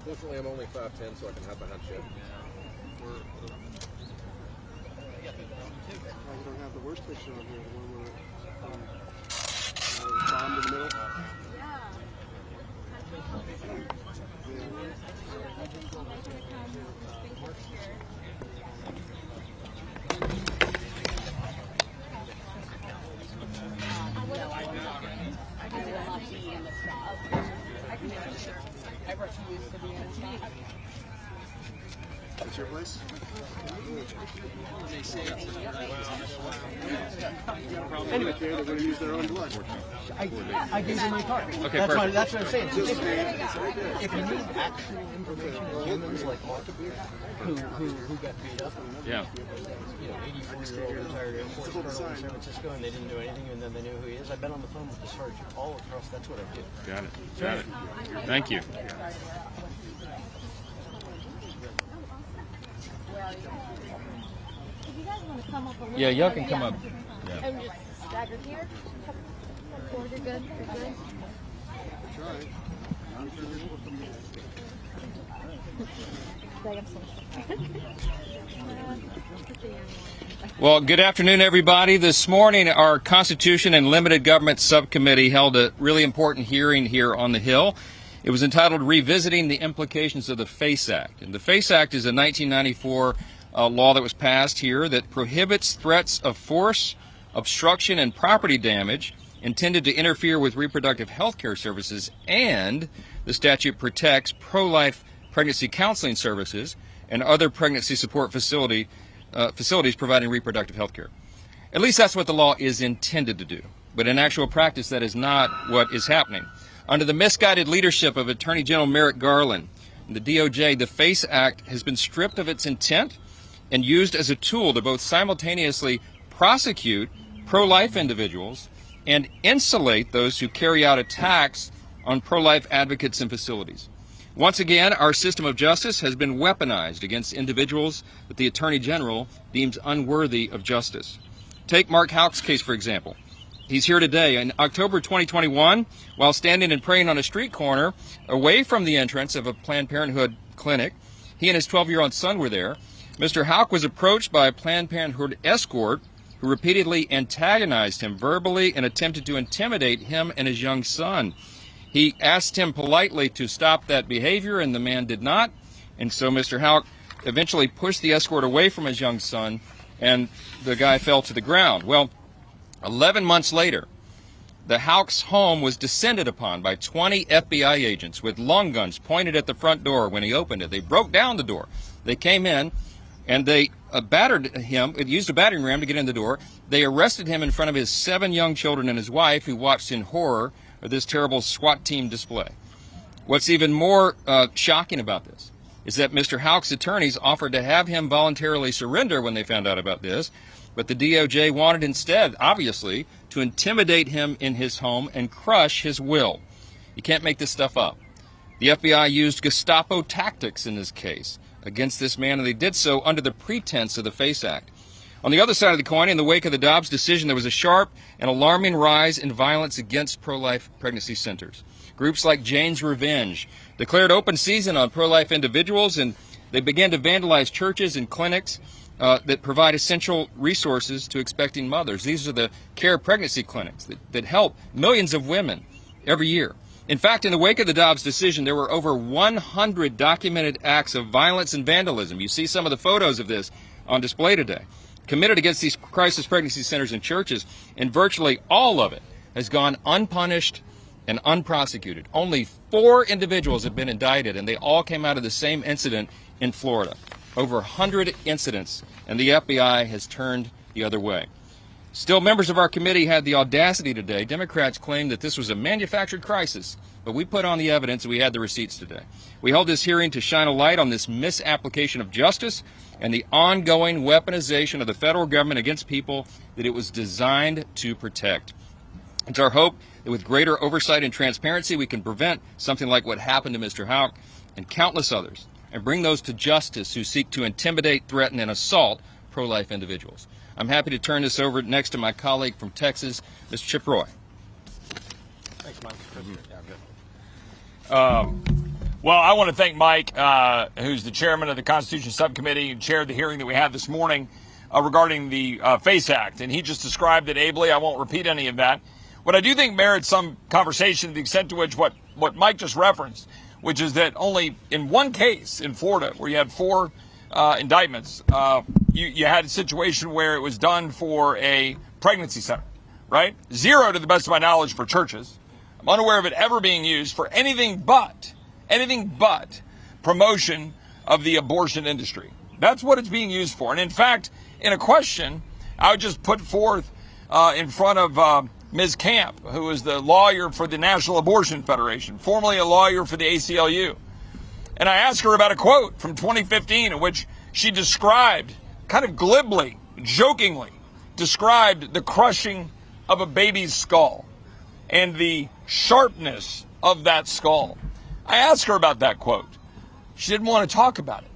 Unfortunately, I'm only 5'10", so I can hide behind shit. We don't have the worst picture on here, the one where the bomb in the middle. That's your place? Anyway, they're going to use their own blood. I gave you my card. Okay, that's what I'm saying. If you need actual information of humans like Mark, who got beat up, Yeah. 84-year-old retired Air Force colonel in San Francisco, and they didn't do anything, and then they knew who he is. I've been on the phone with the sergeant all across. That's what I do. Got it. Got it. Thank you. If you guys want to come up a little Yeah, y'all can come up. Yeah. And just stagger here. Or you're good. You're good. Well, good afternoon, everybody. This morning, our Constitution and Limited Government Subcommittee held a really important hearing here on the Hill. It was entitled Revisiting the Implications of the FACE Act. And the FACE Act is a 1994 law that was passed here that prohibits threats of force, obstruction, and property damage intended to interfere with reproductive health care services, and the statute protects pro-life pregnancy counseling services and other pregnancy support facilities providing reproductive health care. At least that's what the law is intended to do. But in actual practice, that is not what is happening. Under the misguided leadership of Attorney General Merrick Garland, the DOJ, the FACE Act has been stripped of its intent and used as a tool to both simultaneously prosecute pro-life individuals and insulate those who carry out attacks on pro-life advocates and facilities. Once again, our system of justice has been weaponized against individuals that the Attorney General deems unworthy of justice. Take Mark Houck's case, for example. He's here today. In October 2021, while standing and praying on a street corner away from the entrance of a Planned Parenthood clinic, he and his 12-year-old son were there. Mr. Houck was approached by a Planned Parenthood escort who repeatedly antagonized him verbally and attempted to intimidate him and his young son. He asked him politely to stop that behavior, and the man did not. And so Mr. Houck eventually pushed the escort away from his young son, and the guy fell to the ground. Well, 11 months later, the Houck's home was descended upon by 20 FBI agents with long guns pointed at the front door when he opened it. They broke down the door. They came in, and they battered him. It used a battering ram to get in the door. They arrested him in front of his 7 young children and his wife, who watched in horror of this terrible SWAT team display. What's even more shocking about this is that Mr. Houck's attorneys offered to have him voluntarily surrender when they found out about this, but the DOJ wanted instead, obviously, to intimidate him in his home and crush his will. You can't make this stuff up. The FBI used Gestapo tactics in this case against this man, and they did so under the pretense of the FACE Act. On the other side of the coin, in the wake of the Dobbs decision, there was a sharp and alarming rise in violence against pro-life pregnancy centers. Groups like Jane's Revenge declared open season on pro-life individuals, and they began to vandalize churches and clinics that provide essential resources to expecting mothers. These are the care pregnancy clinics that help millions of women every year. In fact, in the wake of the Dobbs decision, there were over 100 documented acts of violence and vandalism. You see some of the photos of this on display today, committed against these crisis pregnancy centers and churches, and virtually all of it has gone unpunished and unprosecuted. Only 4 individuals have been indicted, and they all came out of the same incident in Florida. Over 100 incidents, and the FBI has turned the other way. Still, members of our committee had the audacity today. Democrats claimed that this was a manufactured crisis, but we put on the evidence and we had the receipts today. We held this hearing to shine a light on this misapplication of justice and the ongoing weaponization of the federal government against people that it was designed to protect. It's our hope that with greater oversight and transparency, we can prevent something like what happened to Mr. Houck and countless others, and bring those to justice who seek to intimidate, threaten, and assault pro-life individuals. I'm happy to turn this over next to my colleague from Texas, Mr. Chip Roy. Thanks, Mike. Well, I want to thank Mike, who's the chairman of the Constitution Subcommittee and chaired the hearing that we had this morning regarding the FACE Act. And he just described it ably. I won't repeat any of that. What I do think merits some conversation to the extent to which what Mike just referenced, which is that only in one case in Florida where you had 4 indictments, you had a situation where it was done for a pregnancy center, right? 0, to the best of my knowledge, for churches. I'm unaware of it ever being used for anything but promotion of the abortion industry. That's what it's being used for. And in fact, in a question, I would just put forth in front of Ms. Camp, who is the lawyer for the National Abortion Federation, formerly a lawyer for the ACLU. And I asked her about a quote from 2015 in which she described, kind of glibly, jokingly, described the crushing of a baby's skull and the sharpness of that skull. I asked her about that quote. She didn't want to talk about it.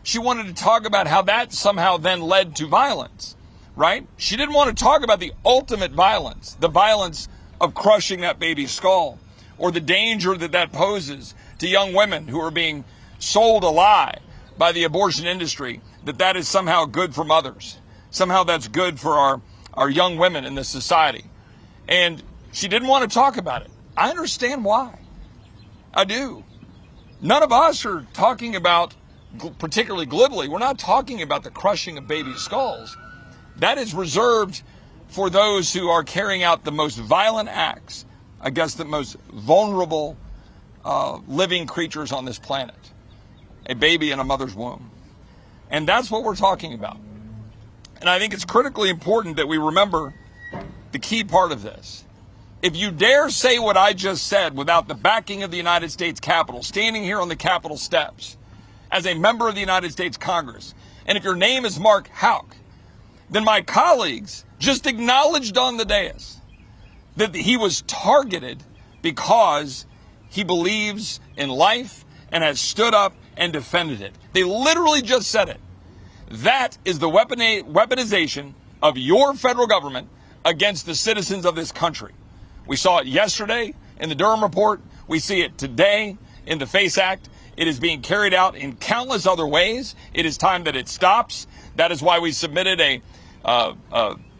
She wanted to talk about how that somehow then led to violence, right? She didn't want to talk about the ultimate violence, the violence of crushing that baby's skull, or the danger that that poses to young women who are being sold a lie by the abortion industry, that is somehow good for mothers. Somehow that's good for our young women in this society. And she didn't want to talk about it. I understand why. I do. None of us are talking about, particularly glibly, we're not talking about the crushing of baby skulls. That is reserved for those who are carrying out the most violent acts against the most vulnerable living creatures on this planet, a baby in a mother's womb. And that's what we're talking about. And I think it's critically important that we remember the key part of this. If you dare say what I just said without the backing of the United States Capitol, standing here on the Capitol steps as a member of the United States Congress, and if your name is Mark Houck, then my colleagues just acknowledged on the dais that he was targeted because he believes in life and has stood up and defended it. They literally just said it. That is the weaponization of your federal government against the citizens of this country. We saw it yesterday in the Durham report. We see it today in the FACE Act. It is being carried out in countless other ways. It is time that it stops. That is why we submitted a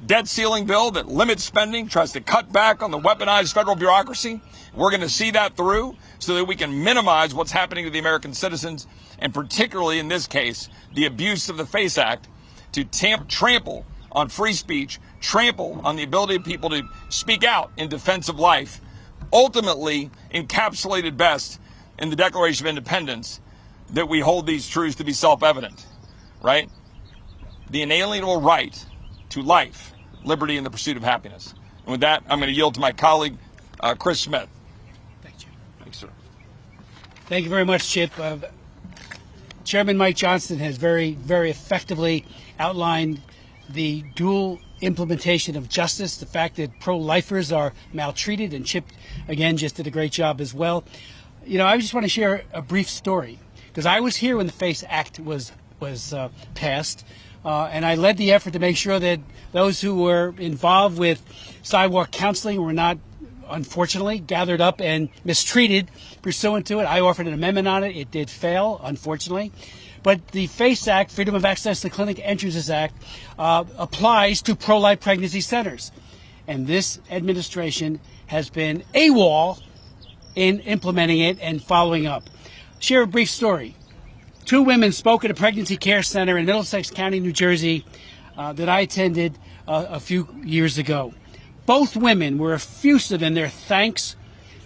debt ceiling bill that limits spending, tries to cut back on the weaponized federal bureaucracy. We're going to see that through so that we can minimize what's happening to the American citizens, and particularly in this case, the abuse of the FACE Act to trample on free speech, trample on the ability of people to speak out in defense of life, ultimately encapsulated best in the Declaration of Independence, that we hold these truths to be self-evident, right? The inalienable right to life, liberty, and the pursuit of happiness. And with that, I'm going to yield to my colleague, Chris Smith. Thank you. Thanks, sir. Thank you very much, Chip. Chairman Mike Johnston has very, very effectively outlined the dual implementation of justice, the fact that pro-lifers are maltreated, and Chip, again, just did a great job as well. You know, I just want to share a brief story, because I was here when the FACE Act was passed, and I led the effort to make sure that those who were involved with sidewalk counseling were not, unfortunately, gathered up and mistreated pursuant to it. I offered an amendment on it. It did fail, unfortunately. But the FACE Act, Freedom of Access to Clinic Entrances Act, applies to pro-life pregnancy centers. And this administration has been AWOL in implementing it and following up. Share a brief story. 2 women spoke at a pregnancy care center in Middlesex County, New Jersey, that I attended a few years ago. Both women were effusive in their thanks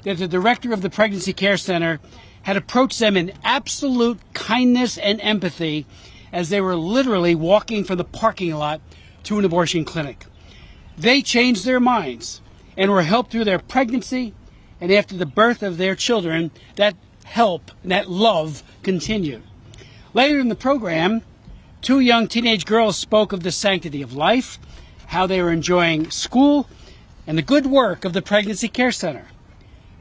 that the director of the pregnancy care center had approached them in absolute kindness and empathy as they were literally walking from the parking lot to an abortion clinic. They changed their minds and were helped through their pregnancy, and after the birth of their children, that help and that love continued. Later in the program, 2 young teenage girls spoke of the sanctity of life, how they were enjoying school, and the good work of the pregnancy care center.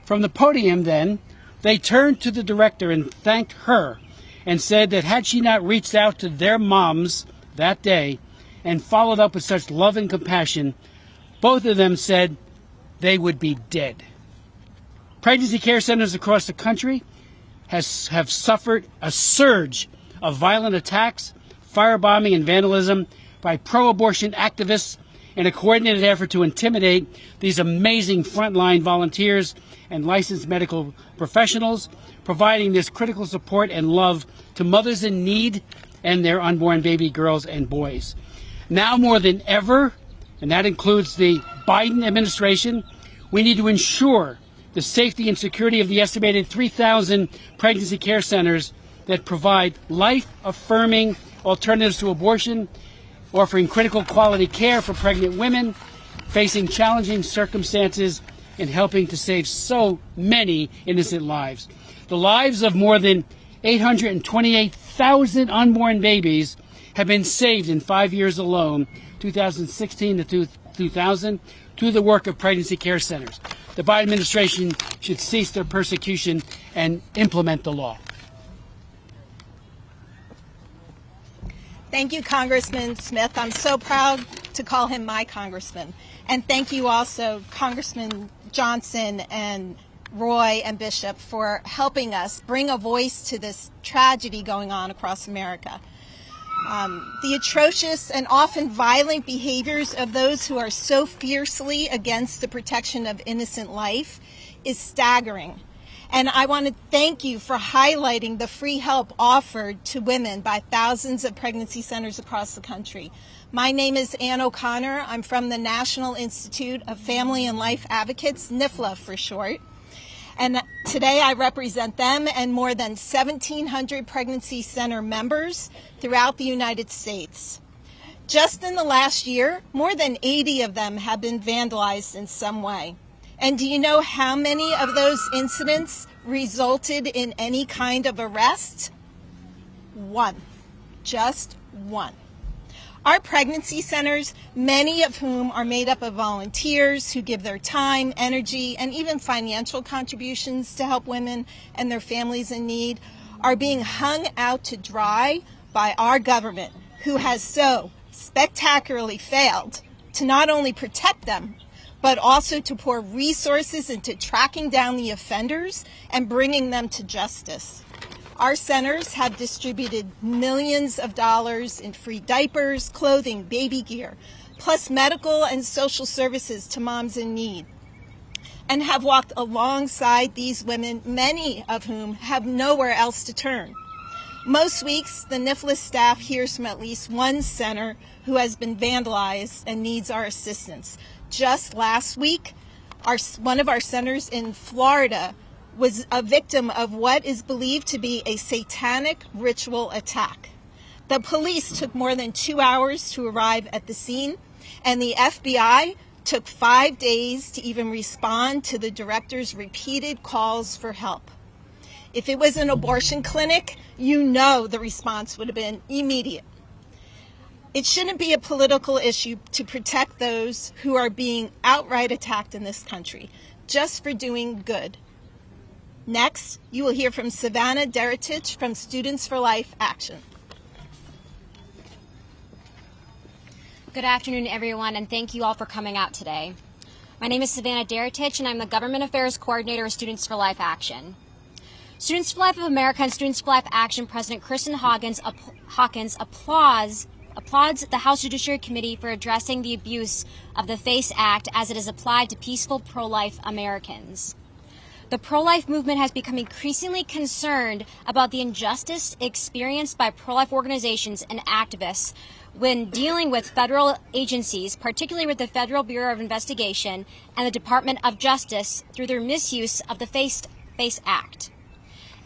From the podium then, they turned to the director and thanked her and said that had she not reached out to their moms that day and followed up with such love and compassion, both of them said they would be dead. Pregnancy care centers across the country have suffered a surge of violent attacks, firebombing, and vandalism by pro-abortion activists in a coordinated effort to intimidate these amazing frontline volunteers and licensed medical professionals, providing this critical support and love to mothers in need and their unborn baby girls and boys. Now more than ever, and that includes the Biden administration, we need to ensure the safety and security of the estimated 3,000 pregnancy care centers that provide life-affirming alternatives to abortion, offering critical quality care for pregnant women facing challenging circumstances and helping to save so many innocent lives. The lives of more than 828,000 unborn babies have been saved in 5 years alone, 2016 to 2000, through the work of pregnancy care centers. The Biden administration should cease their persecution and implement the law. Thank you, Congressman Smith. I'm so proud to call him my congressman. And thank you also, Congressman Johnson and Roy and Bishop, for helping us bring a voice to this tragedy going on across America. The atrocious and often violent behaviors of those who are so fiercely against the protection of innocent life is staggering. And I want to thank you for highlighting the free help offered to women by thousands of pregnancy centers across the country. My name is Ann O'Connor. I'm from the National Institute of Family and Life Advocates, NIFLA for short. And today I represent them and more than 1,700 pregnancy center members throughout the United States. Just in the last year, more than 80 of them have been vandalized in some way. And do you know how many of those incidents resulted in any kind of arrest? One. Just one. Our pregnancy centers, many of whom are made up of volunteers who give their time, energy, and even financial contributions to help women and their families in need, are being hung out to dry by our government, who has so spectacularly failed to not only protect them, but also to pour resources into tracking down the offenders and bringing them to justice. Our centers have distributed millions of dollars in free diapers, clothing, baby gear, plus medical and social services to moms in need, and have walked alongside these women, many of whom have nowhere else to turn. Most weeks, the NIFLA staff hears from at least one center who has been vandalized and needs our assistance. Just last week, one of our centers in Florida was a victim of what is believed to be a satanic ritual attack. The police took more than 2 hours to arrive at the scene, and the FBI took 5 days to even respond to the director's repeated calls for help. If it was an abortion clinic, you know the response would have been immediate. It shouldn't be a political issue to protect those who are being outright attacked in this country, just for doing good. Next, you will hear from Savannah Deretich from Students for Life Action. Good afternoon, everyone, and thank you all for coming out today. My name is Savannah Deretich, and I'm the Government Affairs Coordinator of Students for Life Action. Students for Life of America and Students for Life Action President Kristen Hawkins applauds the House Judiciary Committee for addressing the abuse of the FACE Act as it is applied to peaceful pro-life Americans. The pro-life movement has become increasingly concerned about the injustice experienced by pro-life organizations and activists when dealing with federal agencies, particularly with the Federal Bureau of Investigation and the Department of Justice, through their misuse of the FACE Act.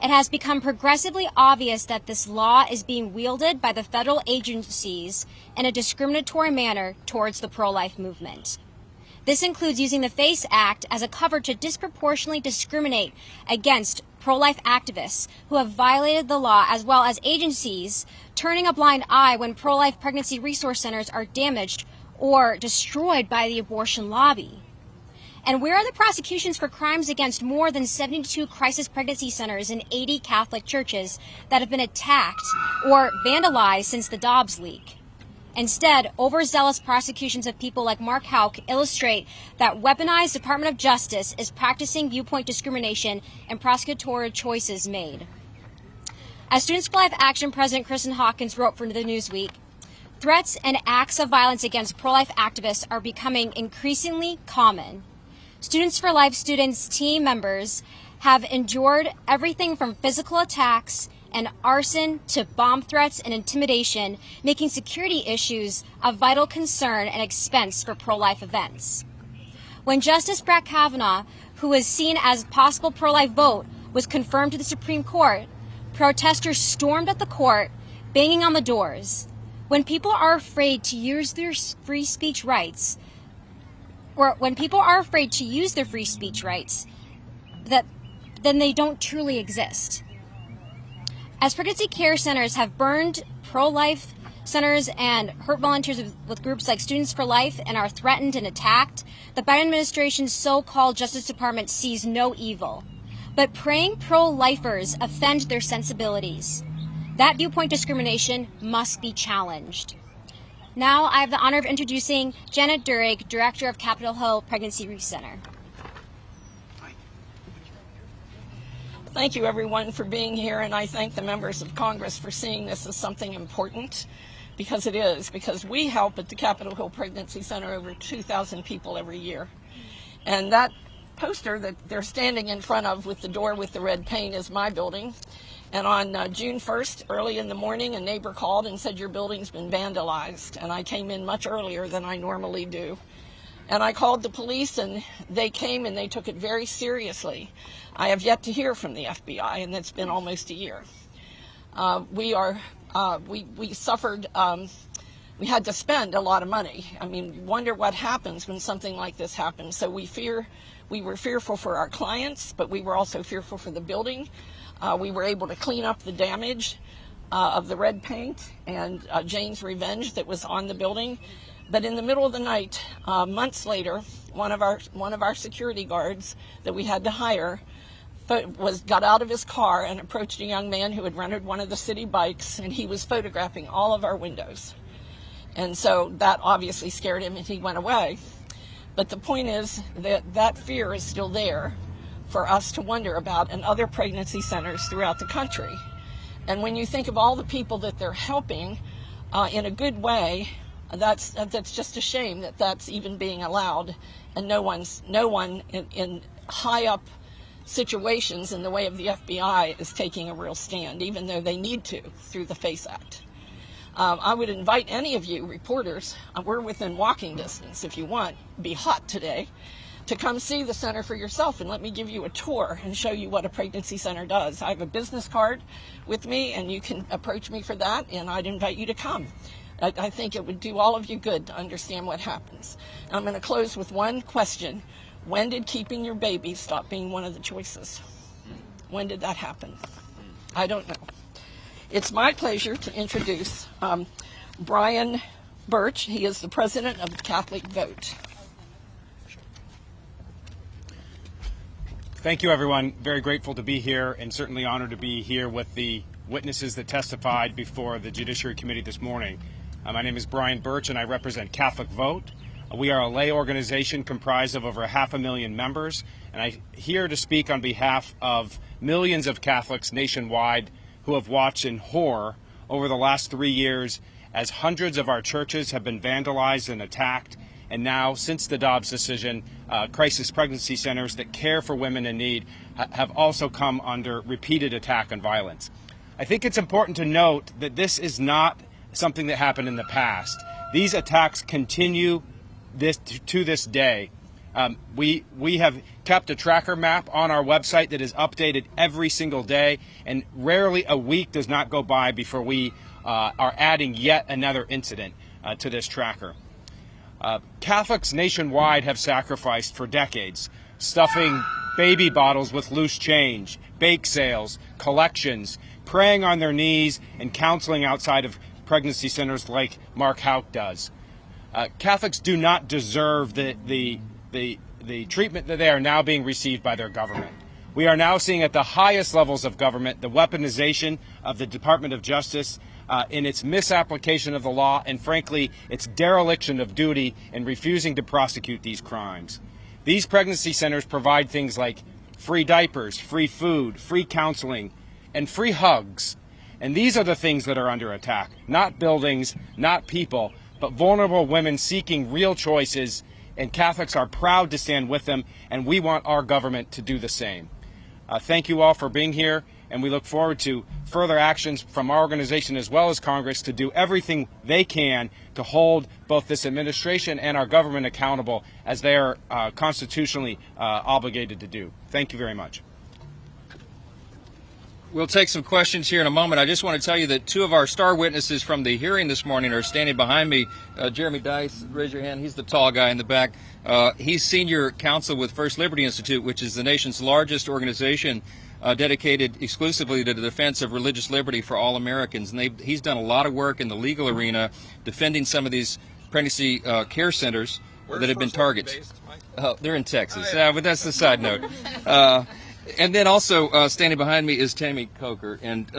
It has become progressively obvious that this law is being wielded by the federal agencies in a discriminatory manner towards the pro-life movement. This includes using the FACE Act as a cover to disproportionately discriminate against pro-life activists who have violated the law, as well as agencies turning a blind eye when pro-life pregnancy resource centers are damaged or destroyed by the abortion lobby. And where are the prosecutions for crimes against more than 72 crisis pregnancy centers in 80 Catholic churches that have been attacked or vandalized since the Dobbs leak? Instead, overzealous prosecutions of people like Mark Houck illustrate that weaponized Department of Justice is practicing viewpoint discrimination and prosecutorial choices made. As Students for Life Action President Kristen Hawkins wrote for the Newsweek, threats and acts of violence against pro-life activists are becoming increasingly common. Students for Life students' team members have endured everything from physical attacks and arson to bomb threats and intimidation, making security issues of vital concern and expense for pro-life events. When Justice Brett Kavanaugh, who was seen as a possible pro-life vote, was confirmed to the Supreme Court, protesters stormed at the court, banging on the doors. When people are afraid to use their free speech rights, then they don't truly exist. As pregnancy care centers have burned pro-life centers and hurt volunteers with groups like Students for Life and are threatened and attacked, the Biden administration's so-called Justice Department sees no evil. But praying pro-lifers offend their sensibilities. That viewpoint discrimination must be challenged. Now I have the honor of introducing Janet Durig, Director of Capitol Hill Pregnancy Research Center. Thank you, everyone, for being here, and I thank the members of Congress for seeing this as something important, because it is, because we help at the Capitol Hill Pregnancy Center over 2,000 people every year. And that poster that they're standing in front of with the door with the red paint is my building. And on June 1st, early in the morning, a neighbor called and said, your building's been vandalized. And I came in much earlier than I normally do. And I called the police, and they came and they took it very seriously. I have yet to hear from the FBI, and it's been almost a year. We suffered, we had to spend a lot of money. I mean, wonder what happens when something like this happens. So we were fearful for our clients, but we were also fearful for the building. We were able to clean up the damage of the red paint and Jane's revenge that was on the building. But in the middle of the night, months later, one of our security guards that we had to hire got out of his car and approached a young man who had rented one of the city bikes, and he was photographing all of our windows. And so that obviously scared him, and he went away. But the point is that that fear is still there for us to wonder about in other pregnancy centers throughout the country. And when you think of all the people that they're helping in a good way, that's just a shame that that's even being allowed, and no one in high up situations in the way of the FBI is taking a real stand, even though they need to through the FACE Act. I would invite any of you reporters, we're within walking distance if you want, be hot today, to come see the center for yourself and let me give you a tour and show you what a pregnancy center does. I have a business card with me, and you can approach me for that, and I'd invite you to come. I think it would do all of you good to understand what happens. I'm going to close with one question. When did keeping your baby stop being one of the choices? When did that happen? I don't know. It's my pleasure to introduce Brian Birch. He is the president of the Catholic Vote. Thank you, everyone. Very grateful to be here, and certainly honored to be here with the witnesses that testified before the Judiciary Committee this morning. My name is Brian Birch, and I represent Catholic Vote. We are a lay organization comprised of over 500,000 members, and I'm here to speak on behalf of millions of Catholics nationwide who have watched in horror over the last 3 years as hundreds of our churches have been vandalized and attacked, and now, since the Dobbs decision, crisis pregnancy centers that care for women in need have also come under repeated attack and violence. I think it's important to note that this is not something that happened in the past. These attacks continue to this day. We have kept a tracker map on our website that is updated every single day, and rarely a week does not go by before we are adding yet another incident to this tracker. Catholics nationwide have sacrificed for decades, stuffing baby bottles with loose change, bake sales, collections, praying on their knees, and counseling outside of pregnancy centers like Mark Houck does. Catholics do not deserve the treatment that they are now being received by their government. We are now seeing at the highest levels of government the weaponization of the Department of Justice in its misapplication of the law and, frankly, its dereliction of duty in refusing to prosecute these crimes. These pregnancy centers provide things like free diapers, free food, free counseling, and free hugs. And these are the things that are under attack, not buildings, not people, but vulnerable women seeking real choices, and Catholics are proud to stand with them, and we want our government to do the same. Thank you all for being here, and we look forward to further actions from our organization as well as Congress to do everything they can to hold both this administration and our government accountable as they are constitutionally obligated to do. Thank you very much. We'll take some questions here in a moment. I just want to tell you that two of our star witnesses from the hearing this morning are standing behind me. Jeremy Dice, raise your hand. He's the tall guy in the back. He's senior counsel with First Liberty Institute, which is the nation's largest organization dedicated exclusively to the defense of religious liberty for all Americans. And he's done a lot of work in the legal arena defending some of these pregnancy care centers that have been targets. They're in Texas, but that's the side note. And then also standing behind me is Tammy Coker. And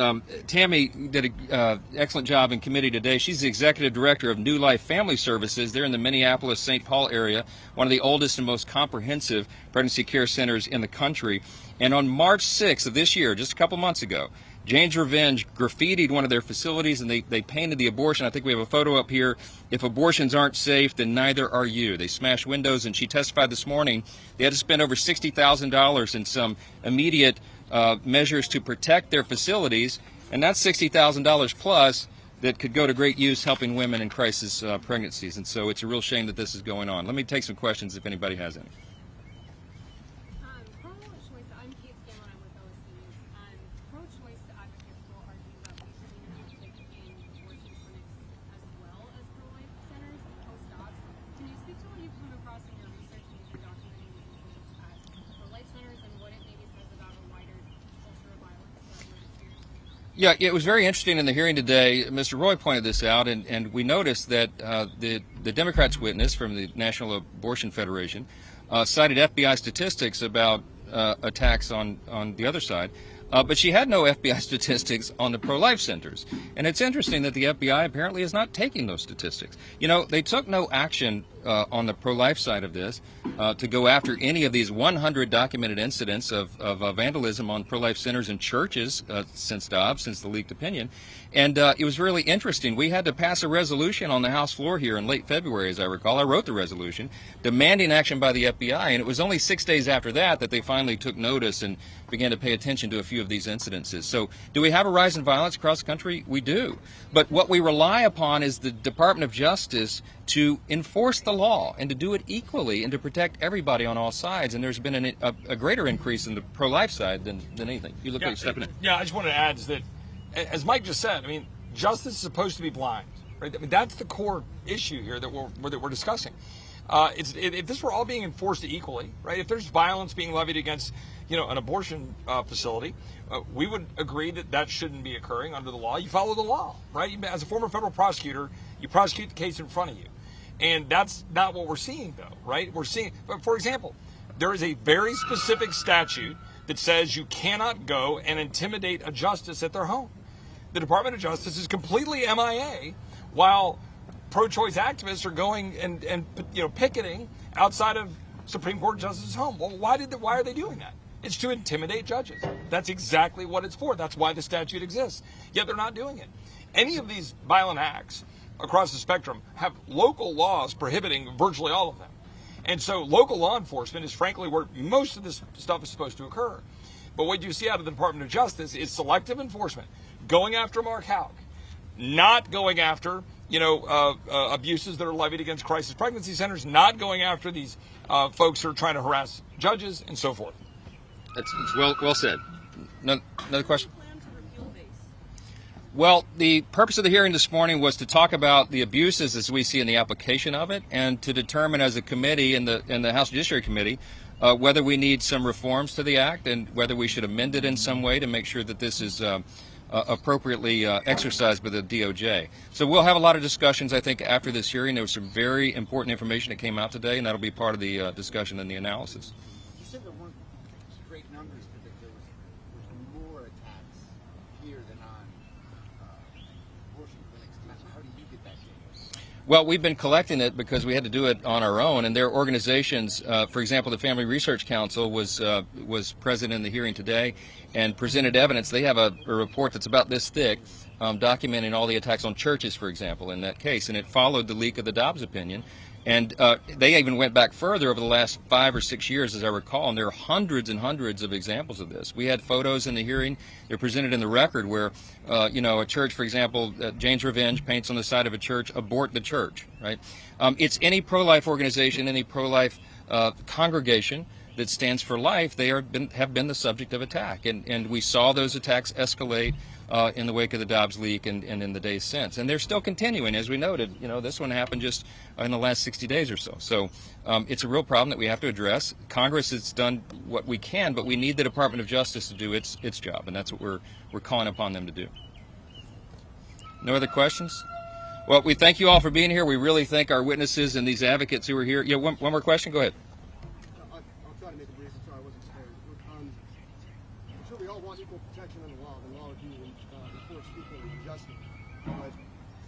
Tammy did an excellent job in committee today. She's the executive director of New Life Family Services. They're in the Minneapolis-St. Paul area, one of the oldest and most comprehensive pregnancy care centers in the country. And on March 6th of this year, just a couple months ago, Jane's Revenge graffitied one of their facilities, and they painted the abortion. I think we have a photo up here. If abortions aren't safe, then neither are you. They smashed windows, and she testified this morning they had to spend over $60,000 in some immediate measures to protect their facilities, and that's $60,000 plus that could go to great use helping women in crisis pregnancies. And so it's a real shame that this is going on. Let me take some questions if anybody has any. Yeah, it was very interesting in the hearing today. Mr. Roy pointed this out, and we noticed that the Democrats' witness from the National Abortion Federation cited FBI statistics about attacks on the other side, but she had no FBI statistics on the pro-life centers. And it's interesting that the FBI apparently is not taking those statistics. You know, they took no action on the pro-life side of this to go after any of these 100 documented incidents of vandalism on pro-life centers and churches since Dobbs, since the leaked opinion. And it was really interesting. We had to pass a resolution on the House floor here in late February, as I recall. I wrote the resolution demanding action by the FBI, and it was only 6 days after that that they finally took notice and began to pay attention to a few of these incidences. So do we have a rise in violence across the country? We do. But what we rely upon is the Department of Justice to enforce the law and to do it equally and to protect everybody on all sides. And there's been a greater increase in the pro-life side than anything. You look like you're stepping in. Yeah, I just wanted to add is that, as Mike just said, I mean, justice is supposed to be blind, right? I mean, that's the core issue here that we're discussing. If this were all being enforced equally, right? If there's violence being levied against, an abortion facility, we would agree that that shouldn't be occurring under the law. You follow the law, right? As a former federal prosecutor, you prosecute the case in front of you. And that's not what we're seeing, though, right? We're seeing, for example, there is a very specific statute that says you cannot go and intimidate a justice at their home. The Department of Justice is completely MIA while pro-choice activists are going and picketing outside of Supreme Court justices' home. Well, why are they doing that? It's to intimidate judges. That's exactly what it's for. That's why the statute exists. Yet they're not doing it. Any of these violent acts across the spectrum have local laws prohibiting virtually all of them. And so local law enforcement is frankly where most of this stuff is supposed to occur. But what you see out of the Department of Justice is selective enforcement, going after Mark Houck, not going after abuses that are levied against crisis pregnancy centers, not going after these folks who are trying to harass judges and so forth. It's well said. Another question? Well, the purpose of the hearing this morning was to talk about the abuses as we see in the application of it, and to determine as a committee in the House Judiciary Committee whether we need some reforms to the act and whether we should amend it in some way to make sure that this is appropriately exercised by the DOJ. So we'll have a lot of discussions, I think, after this hearing. There was some very important information that came out today, and that'll be part of the discussion and the analysis. You said there weren't great numbers, but there was more attacks here than on abortion clinics. How do you get that data? Well, we've been collecting it because we had to do it on our own, and their organizations, for example, the Family Research Council was present in the hearing today and presented evidence. They have a report that's about this thick, documenting all the attacks on churches, for example, in that case, and it followed the leak of the Dobbs opinion. And they even went back further over the last 5 or 6 years, as I recall, and there are hundreds and hundreds of examples of this. We had photos in the hearing. They're presented in the record where, a church, for example, Jane's Revenge paints on the side of a church, abort the church, right? It's any pro-life organization, any pro-life congregation that stands for life, they have been the subject of attack. And we saw those attacks escalate in the wake of the Dobbs leak and in the days since. And they're still continuing, as we noted. This one happened just in the last 60 days or so. So it's a real problem that we have to address. Congress has done what we can, but we need the Department of Justice to do its job, and that's what we're calling upon them to do. No other questions? Well, we thank you all for being here. We really thank our witnesses and these advocates who are here. Yeah, one more question? Go ahead. I'll try to make it brief so I wasn't spared. I'm sure we all want equal protection under law. The law would be enforced equally and justly. But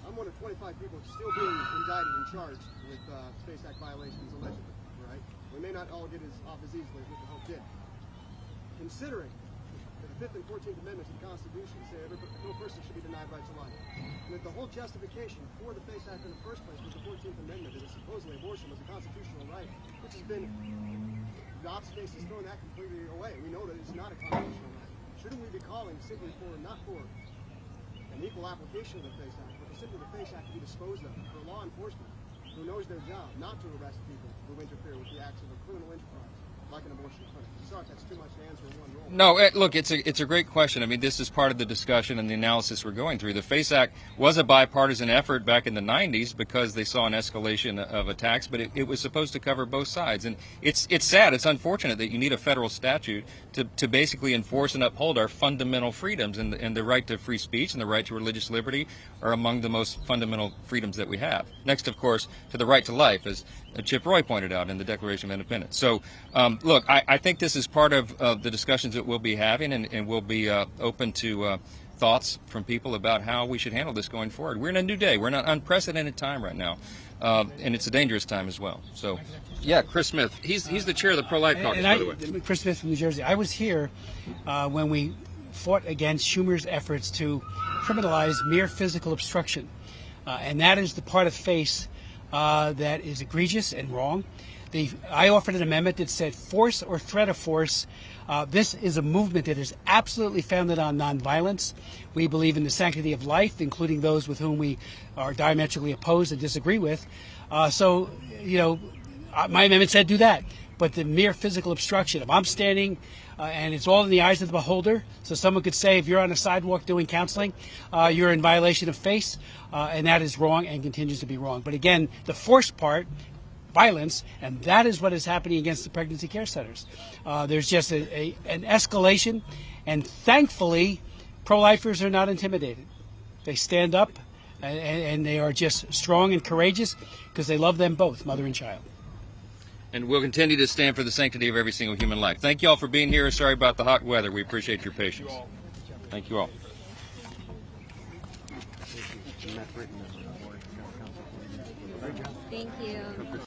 I'm one of 25 people still being indicted and charged with Space Act violations allegedly, right? We may not all get off as easily as Mr. Hope did. Considering that the 5th and 14th Amendments of the Constitution say no person should be denied right to life, and that the whole justification for the Space Act in the first place was the 14th Amendment, that supposedly abortion was a constitutional right, which has been, the Dobbs case has thrown that completely away. We know that it's not a constitutional right. Shouldn't we be calling simply for, not for an equal application of the FACE Act, but simply the FACE Act to be disposed of for law enforcement who knows their job, not to arrest people who interfere with the acts of a criminal enterprise like an abortion clinic? Sorry if that's too much to answer in one roll. No, look, it's a great question. I mean, this is part of the discussion and the analysis we're going through. The FACE Act was a bipartisan effort back in the 90s because they saw an escalation of attacks, but it was supposed to cover both sides. And it's sad, it's unfortunate that you need a federal statute to basically enforce and uphold our fundamental freedoms, and the right to free speech and the right to religious liberty are among the most fundamental freedoms that we have. Next, of course, to the right to life, as Chip Roy pointed out in the Declaration of Independence. So, look, I think this is part of the discussions that we'll be having, and we'll be open to thoughts from people about how we should handle this going forward. We're in a new day. We're in an unprecedented time right now, and it's a dangerous time as well. So, yeah, Chris Smith, he's the chair of the Pro-Life Caucus, by the way. Chris Smith from New Jersey. I was here when we fought against Schumer's efforts to criminalize mere physical obstruction, and that is the part of FACE that is egregious and wrong. I offered an amendment that said force or threat of force. This is a movement that is absolutely founded on nonviolence. We believe in the sanctity of life, including those with whom we are diametrically opposed and disagree with. So, my amendment said do that. But the mere physical obstruction, if I'm standing and it's all in the eyes of the beholder, so someone could say if you're on a sidewalk doing counseling, you're in violation of FACE, and that is wrong and continues to be wrong. But again, the force part, violence, and that is what is happening against the pregnancy care centers. There's just an escalation, and thankfully, pro-lifers are not intimidated. They stand up, and they are just strong and courageous because they love them both, mother and child. And we'll continue to stand for the sanctity of every single human life. Thank you all for being here. Sorry about the hot weather. We appreciate your patience. Thank you all. Thank you.